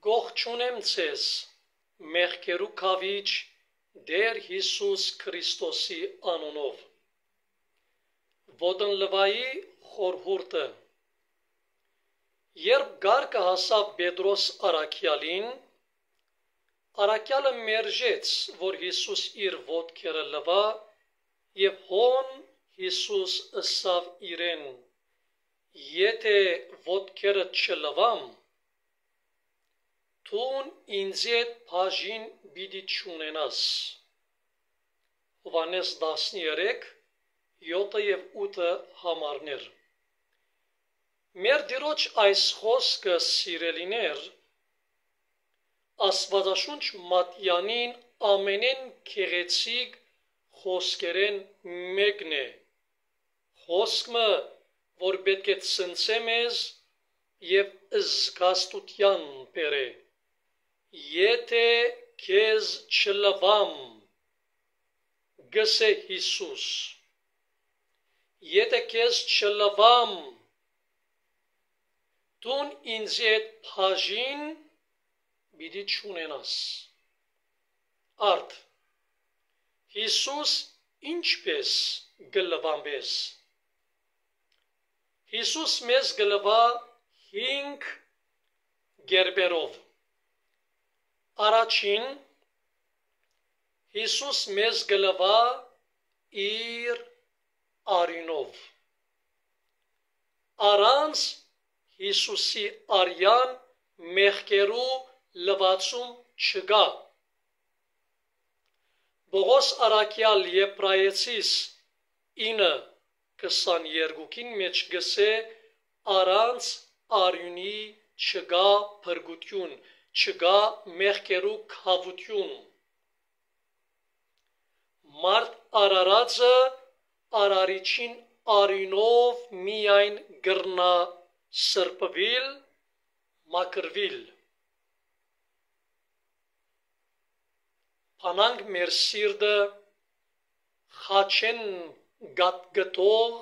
Գողջունեմ ձեզ, մեղքերու քավիչ Տեր Հիսուս Քրիստոսի անունով։ Ոտնլվայի խորհուրդը։ Երբ գարկը հասավ Պետրոս առաքյալին, առաքյալը մերժեց, որ Հիսուս իր ոտքերը լվա, եւ հոն Հիսուս ըսավ իրեն. «Եթե ոտքերդ չլվամ, տուն ինձ հետ բաժին պիտի չունենաս»։ Հովհաննես 13, 7 և 8 համարներ։ Մեր Տիրոջ այս խոսքը, սիրելիներ, Աստվածաշունչ Մատյանին ամենեն գեղեցիկ խոսքերեն մեկն է, խոսքը, որ պետք է ցնցե մեզ և զգաստության բերե։ Եթե քեզ չլվամ, գսե Հիսուս, եթե քեզ չլվամ, տուն ինձ հետ բաժին պիտի չունենաս։ Արդ Հիսուս ինչպես գլվա մեզ։ Հիսուս մեզ գլվա 5 կերպերով։ Առաջին, Հիսուս մեզ գլվա իր արյունով։ Առանց Հիսուսի արյան մեղքերու լվացում չկա։ Պողոս առաքյալ Եբրայեցիս 9:22-ին մեջ գսե առանց արյունի չկա փրկություն, չկա մեղքերու քավություն։ Մարդ արարածը արարիչին արյունով միայն կրնա սրբվել, մաքրվել։ Փանանք մեր սիրտը խաչեն գատգտող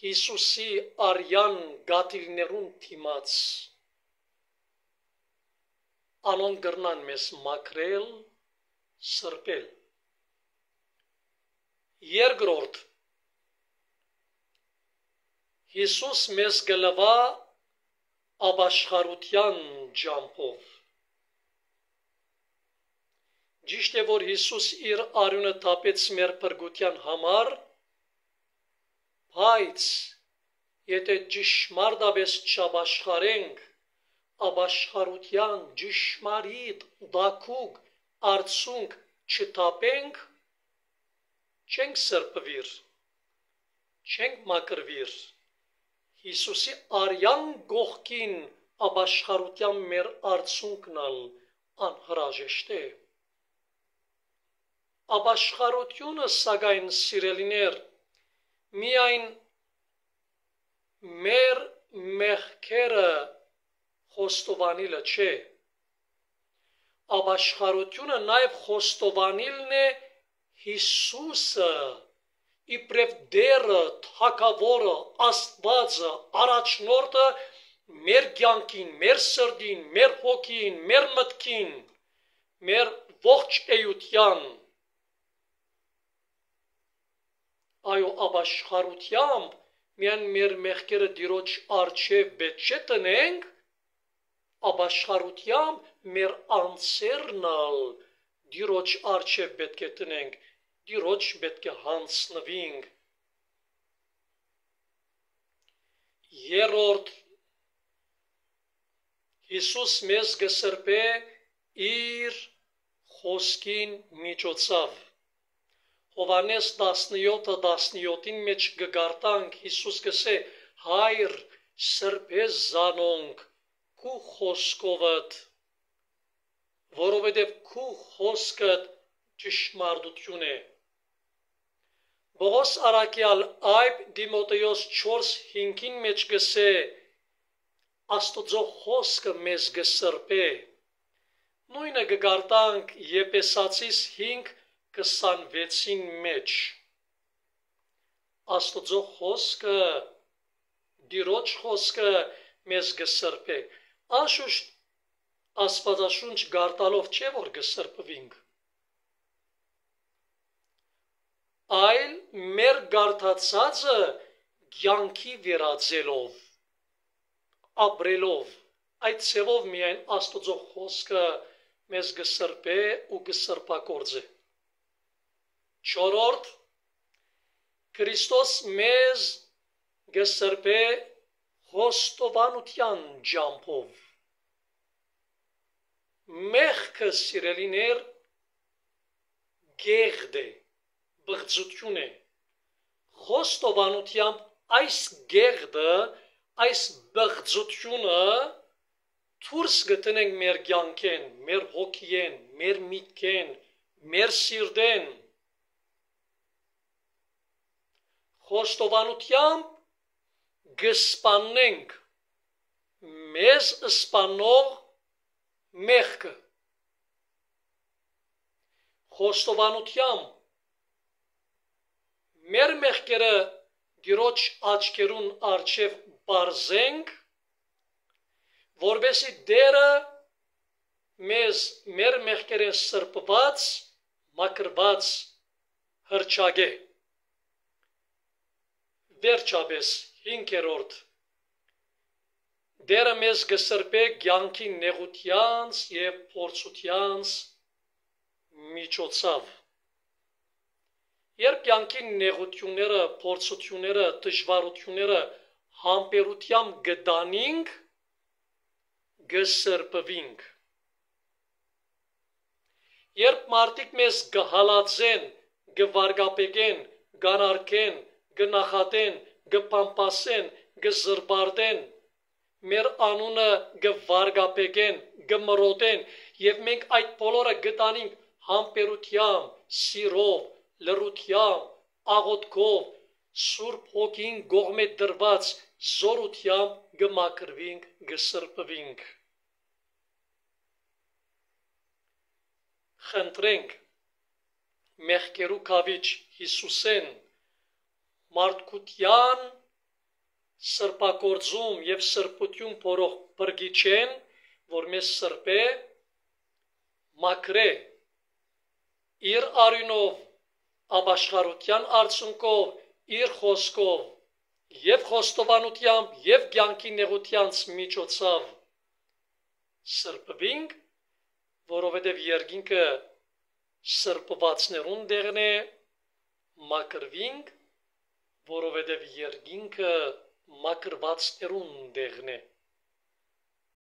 Հիսուսի արյան գատիլներուն դիմաց։ Անոնք կրնան մեզ մաքրել, սրբել։ Երկրորդ, Հիսուս մեզ գլվա ապաշխարության ջամփով։ Ճիշտ է, որ Հիսուս իր արյունը տապեց մեր փրկության համար, բայց եթե ճշմարտապես չապաշխարենք, ապաշխարության ճշմարիտ դակուկ արդյունք չտապենք, չենք սրբվիր, չենք մաքրվիր։ Հիսուսի արյան կողքին ապաշխարության մեր արդյունքն անհրաժեշտ է։ Ապաշխարությունը, սակայն, սիրելիներ, միայն մեր մեղքերը խոստովանիլը չէ։ Ապաշխարությունը նաև խոստովանիլն է Հիսուսը իբրև Տերը, Թագավորը, Աստվածը, Առաջնորդը մեր կյանքին, մեր սրտին, մեր հոգին, մեր մտքին, մեր ողջ էության։ Այո, ապաշխարությամբ միայն մեր մեղքերը Տիրոջ առջև պետք չէ տնենք, ապաշխարությամբ մեր անձերն Տիրոջ առջև պետք է տնենք, Տիրոջ պետք է հանձնվենք։ Երրորդ, Հիսուս մեզ կսրբե իր խոսքին միջոցով։ Հովհաննես 17:17-ին մեջ կգարտանք Հիսուս կսե. «Հայր, սրբես զանոնք քու խոսքովդ, որովհետև քու խոսքդ ճշմարտություն է»։ Պողոս առաքյալ այբ Տիմոթեոս 4:5-ին մեջ կսե. «Աստծո խոսքը մեզ կսրբե»։ Նույնը կգարտանք Եփեսացիս 5:26-ին մեջ։ Աստծո խոսքը, Տիրոջ խոսքը մեզ կսրբե։ Անշուշտ Աստվածաշունչ գարտալով չէ, որ կսրբվինք, այլ մեր գարտացածը կյանքի վերածելով, ապրելով, այդ ցևով միայն Աստծո խոսքը մեզ կսրբե ու կսրբագործե։ Չորրորդ, Քրիստոս մեզ կսրբե խոստովանության ջամփով։ Մեղքը, սիրելիներ, գեղդ է, բղծություն է։ Խոստովանությամբ այս գեղդը, այս բղծությունը դուրս գտնենք մեր կյանքեն, մեր հոգիեն, մեր միտքեն, մեր սիրտեն։ Խոստովանությամբ կսպանենք մեզ սպանող մեղքը։ Խոստովանությամբ մեր մեղքերը Տիրոջ աչքերուն առջև բարձենք, որովհետեւ Տերը մեզ մեր մեղքերեն սրբված, մաքրված հրճագե։ Վերջապես, հինգերորդ, Տերը մեզ կսրբե կյանքի նեղությանց և փորձությանց միջոցով։ Երբ կյանքի նեղությունները, փորձությունները, դժվարությունները համբերությամբ կտանենք, կսրբվենք։ Երբ մարդիկ մեզ կհալածեն, կվարգապետեն, կանարգեն, կնախատեն, կպամպասեն, կզրբարտեն, մեր անունը կվարգապետեն, կմրոտեն, և մենք այդ բոլորը կտանենք համբերությամբ, սիրով, լռությամբ, աղոթքով, Սուրբ Հոգին կողմե դրված զորությամբ կմաքրվենք, կսրբվենք։ Խնդրենք մեղքերու քավիչ Հիսուսեն մարդկության սրբագործում և սրբություն փորող բրգիչեն, որ մեզ սրբե, մաքրե, իր արյունով, ապաշխարության արդյունքով, իր խոսքով և խոստովանությամբ և կյանքի նեղությանց միջոցով սրբվենք, որովհետև երկինքը սրբվածներուն դեղն է, մաքրվենք, որովհետև երկինքը մաքրվածներուն դեղն է։